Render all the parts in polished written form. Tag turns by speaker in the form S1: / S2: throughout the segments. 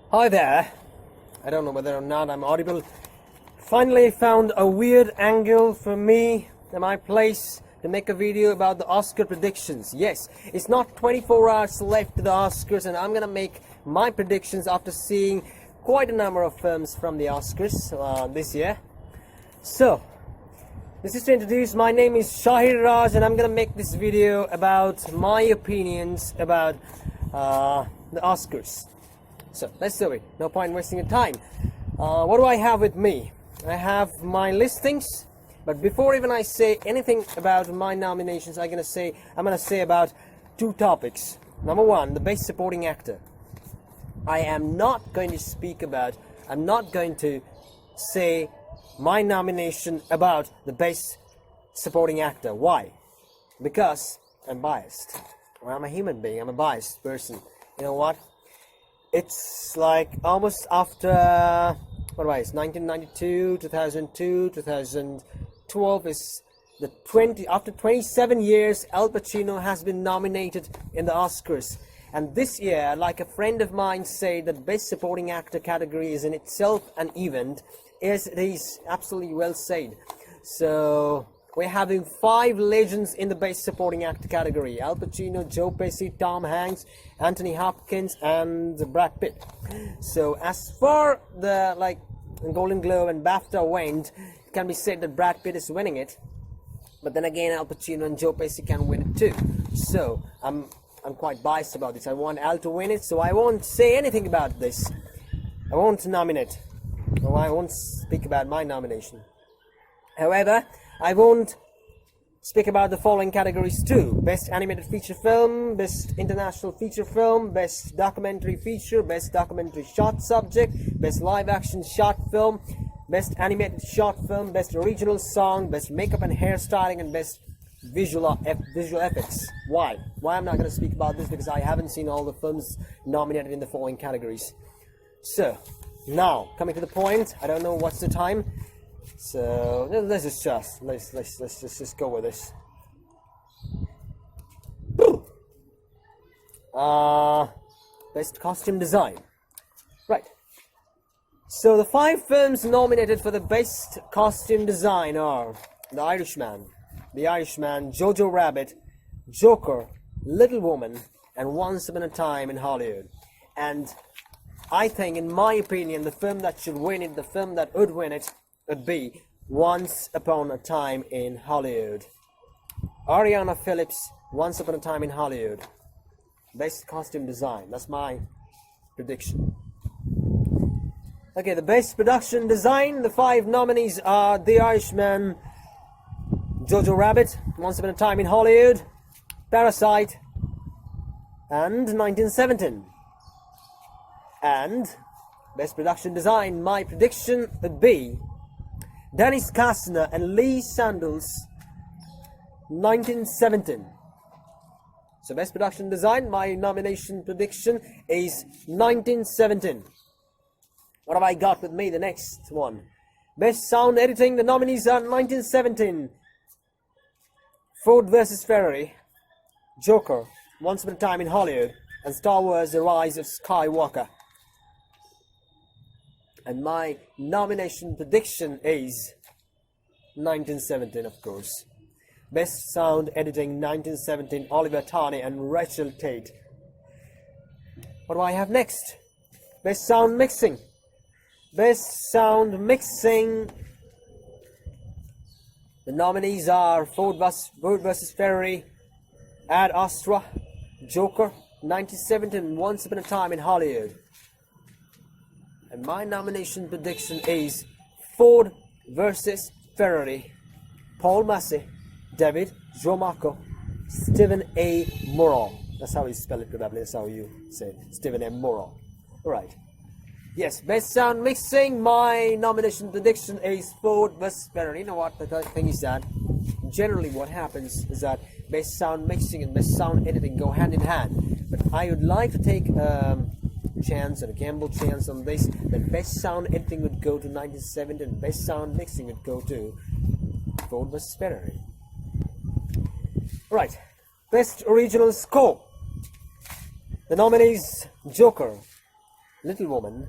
S1: Hi there. I don't know whether or not I'm audible. Finally found a weird angle for me and my place to make a video about the Oscar predictions. Yes, it's not 24 hours left to the Oscars, and I'm gonna make my predictions after seeing quite a number of films from the Oscars this year. So, this is to introduce, my name is Shahir Raj, and I'm gonna make this video about my opinions about the Oscars. So let's do it. No point wasting your time. What do I have with me? I have my listings, but before even I say anything about my nominations, I'm gonna say about two topics. Number one, the best supporting actor. I'm not going to say my nomination about the best supporting actor. Why? Because I'm biased. Well, I'm a human being. I'm a biased person. You know what? It's like almost after, 1992, 2002, 2012 is after 27 years, Al Pacino has been nominated in the Oscars. And this year, like a friend of mine said, that best supporting actor category is in itself an event. It is absolutely well said. So we're having 5 legends in the best supporting actor category: Al Pacino, Joe Pesci, Tom Hanks, Anthony Hopkins, and Brad Pitt. So as far the Golden Globe and BAFTA went, it can be said that Brad Pitt is winning it. But then again, Al Pacino and Joe Pesci can win it too. So I'm quite biased about this. I want Al to win it, so I won't say anything about this. I won't nominate. No, I won't speak about my nomination. However, I won't speak about the following categories too: best animated feature film, best international feature film, best documentary feature, best documentary short subject, best live action short film, best animated short film, best original song, best makeup and hairstyling, and best visual effects. Why I'm not going to speak about this? Because I haven't seen all the films nominated in the following categories. So now coming to the point, I don't know what's the time. So let's just go with this. Best costume design. Right. So the 5 films nominated for the best costume design are The Irishman, Jojo Rabbit, Joker, Little Woman, and Once Upon a Time in Hollywood. And I think, in my opinion, the film that should win it, the film that would win it, would be Once Upon a Time in Hollywood. Ariana Phillips, Once Upon a Time in Hollywood. Best costume design. That's my prediction. Okay, the best production design. The 5 nominees are The Irishman, Jojo Rabbit, Once Upon a Time in Hollywood, Parasite, and 1917. And best production design, my prediction would be Dennis Kastner and Lee Sandals, 1917. So best production design, my nomination prediction is 1917. What have I got with me? The next one. Best sound editing, the nominees are 1917, Ford vs. Ferrari, Joker, Once Upon a Time in Hollywood, and Star Wars: The Rise of Skywalker. And my nomination prediction is 1917, of course. Best sound editing, 1917, Oliver Tarney and Rachel Tate. What do I have next? Best sound mixing. Best sound mixing. The nominees are Ford vs. Ferrari, Ad Astra, Joker, 1917, Once Upon a Time in Hollywood. And my nomination prediction is Ford vs. Ferrari, Paul Massey, David Jomarco, Stephen A. Morrow. That's how you spell it, probably. That's how you say it. Stephen A. Morrow. Alright. Yes, best sound mixing. My nomination prediction is Ford vs. Ferrari. You know what? The thing is that generally what happens is that best sound mixing and best sound editing go hand in hand. But I would like to take chance and a gamble chance on this, that best sound editing would go to 1970 and best sound mixing would go to Ford vs. Ferrari. Right, best original score. The nominees: Joker, Little Woman,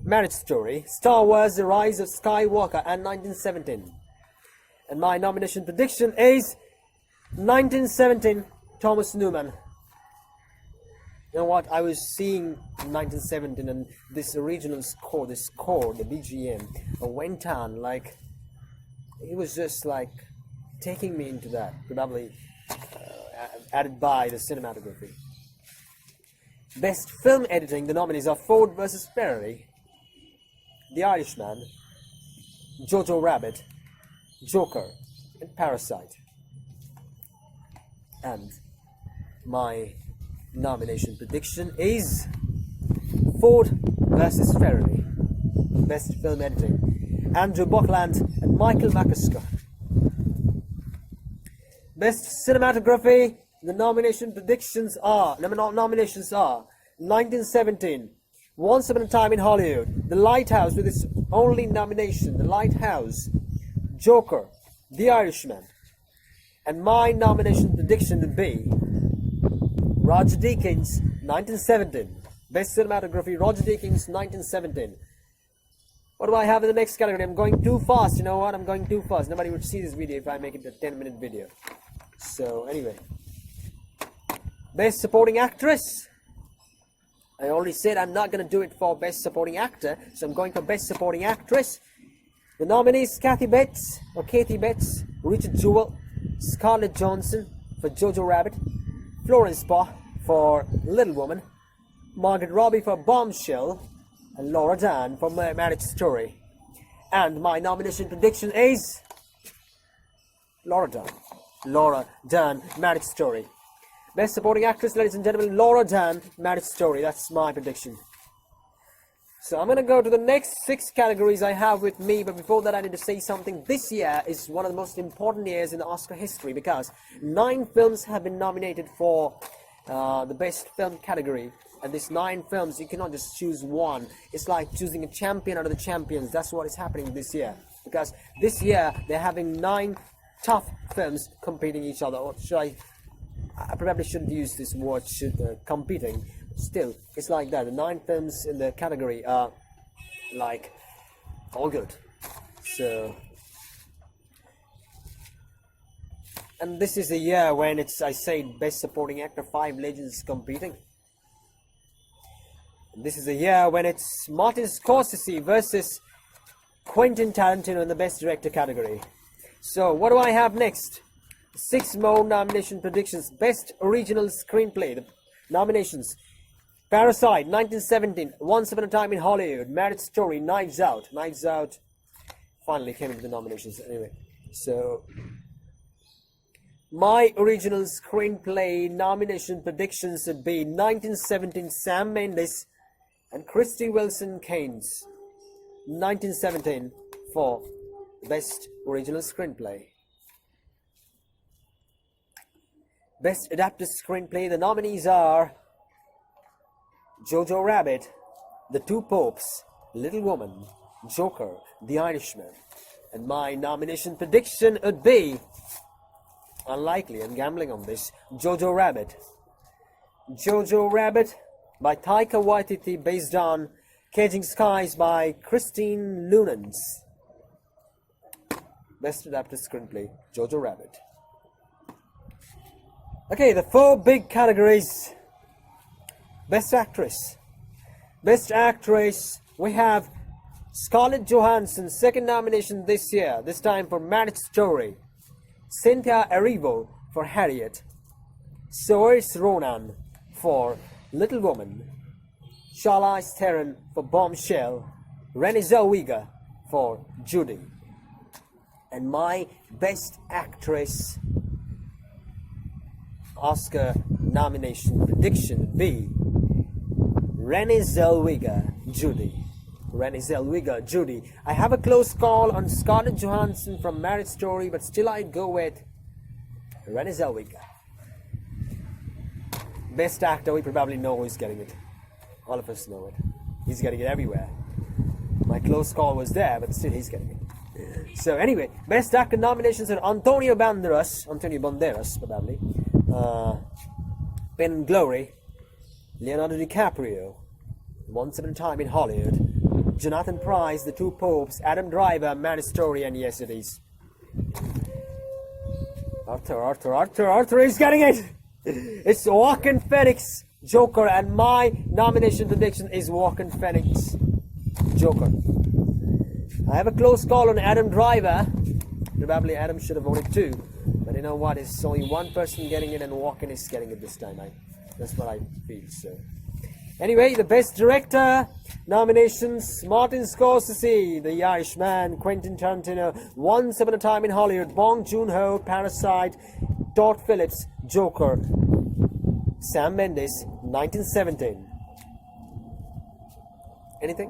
S1: Marriage Story, Star Wars, The Rise of Skywalker, and 1917. And my nomination prediction is 1917, Thomas Newman. You know what, I was seeing 1917 and this original score, the BGM, went on like, it was just like taking me into that, probably added by the cinematography. Best Film Editing, the nominees are Ford vs. Ferrari, The Irishman, Jojo Rabbit, Joker, and Parasite. And my nomination prediction is Ford vs. Ferrari, Best Film Editing, Andrew Buckland and Michael McCusker. Best Cinematography, the nominations are 1917, Once Upon a Time in Hollywood, The Lighthouse with its only nomination, The Lighthouse, Joker, The Irishman. And my nomination prediction would be Roger Deakins, 1917. Best Cinematography, Roger Deakins, 1917. What do I have in the next category? I'm going too fast, you know what? I'm going too fast. Nobody would see this video if I make it a 10-minute video. So, anyway. Best Supporting Actress. I already said I'm not going to do it for Best Supporting Actor, so I'm going for Best Supporting Actress. The nominees, Kathy Bates, Richard Jewell, Scarlett Johansson for Jojo Rabbit, Florence Pugh for Little Woman, Margaret Robbie for Bombshell, and Laura Dern for Marriage Story. And my nomination prediction is Laura Dern, Marriage Story. Best Supporting Actress, ladies and gentlemen, Laura Dern, Marriage Story. That's my prediction. So I'm going to go to the next 6 categories I have with me, but before that I need to say something. This year is one of the most important years in the Oscar history because 9 films have been nominated for the Best Film category. And these 9 films, you cannot just choose one. It's like choosing a champion out of the champions. That's what is happening this year. Because this year, they're having 9 tough films competing each other. Or should I probably shouldn't use this word, competing. Still, it's like that. The 9 films in the category are like all good. So, and this is the year when it's, I say, Best Supporting Actor, 5 legends competing. And this is the year when it's Martin Scorsese versus Quentin Tarantino in the Best Director category. So, what do I have next? 6 more nomination predictions. Best Original Screenplay. The nominations: Parasite, 1917, Once Upon a Time in Hollywood, Marriage Story, Knives Out. Knives Out finally came into the nominations anyway. So, my original screenplay nomination predictions would be 1917, Sam Mendes and Christy Wilson Cairns. 1917 for Best Original Screenplay. Best Adapted Screenplay, the nominees are Jojo Rabbit, The Two Popes, Little Woman, Joker, The Irishman. And my nomination prediction would be, unlikely, I'm gambling on this, Jojo Rabbit. Jojo Rabbit by Taika Waititi, based on Caging Skies by Christine Lunans. Best Adapted Screenplay, Jojo Rabbit. Okay, the 4 big categories. Best Actress. Best Actress, we have Scarlett Johansson, 2nd nomination this year, this time for Marriage Story. Cynthia Erivo for Harriet. Saoirse Ronan for Little Woman. Charlize Theron for Bombshell. Renée Zellweger for Judy. And my Best Actress Oscar nomination prediction would be Renée Zellweger, Judy. Renée Zellweger, Judy. I have a close call on Scarlett Johansson from Marriage Story, but still I'd go with Renée Zellweger. Best Actor, we probably know who's getting it. All of us know it. He's getting it everywhere. My close call was there, but still he's getting it. So anyway, Best Actor nominations are Antonio Banderas, probably. Pen and Glory, Leonardo DiCaprio, Once Upon a Time in Hollywood, Jonathan Pryce, The Two Popes, Adam Driver, Marriage Story, and Yes It Is. Arthur is getting it! It's Joaquin Phoenix, Joker, and my nomination prediction is Joaquin Phoenix, Joker. I have a close call on Adam Driver. Probably Adam should have voted too. But you know what? It's only one person getting it, and Joaquin is getting it this time. That's what I feel, so. Anyway, the Best Director nominations: Martin Scorsese, The Irishman; Quentin Tarantino, Once Upon a Time in Hollywood; Bong Joon-ho, Parasite; Todd Phillips, Joker; Sam Mendes, 1917. Anything?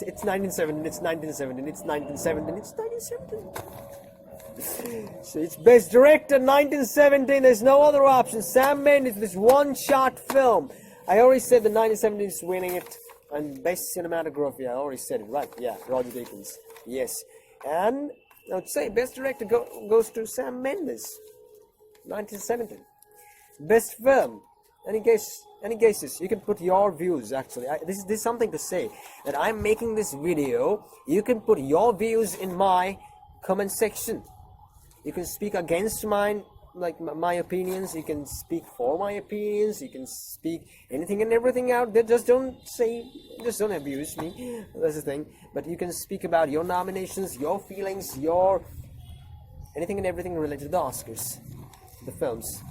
S1: It's 1917, it's 1917, it's 1917, it's 1917. So it's Best Director 1917, there's no other option. Sam Mendes, this one-shot film. I already said the 1917 is winning it. And Best Cinematography, I already said it, right? Yeah, Roger Deakins. Yes. And I would say Best Director goes to Sam Mendes, 1917. Best Film. Any guesses? You can put your views, actually. This is something to say. That I'm making this video. You can put your views in my comment section. You can speak against mine, like my opinions. You can speak for my opinions. You can speak anything and everything out there. Just don't abuse me. That's the thing. But you can speak about your nominations, your feelings, your anything and everything related to the Oscars, the films.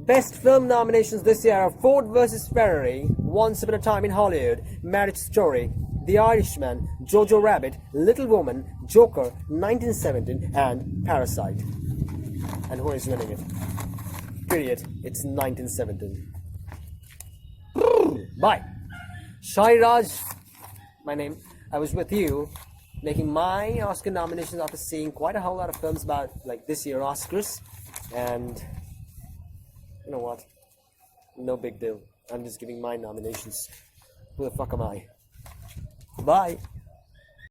S1: Best film nominations this year are Ford vs. Ferrari, Once Upon a Time in Hollywood, Marriage Story, The Irishman, Jojo Rabbit, Little Woman, Joker, 1917, and Parasite. And who is winning it? Period. It's 1917. Bye. Shahir Raj, my name. I was with you, making my Oscar nominations after seeing quite a whole lot of films about like this year Oscars, and you know what? No big deal. I'm just giving my nominations. Who the fuck am I? Bye.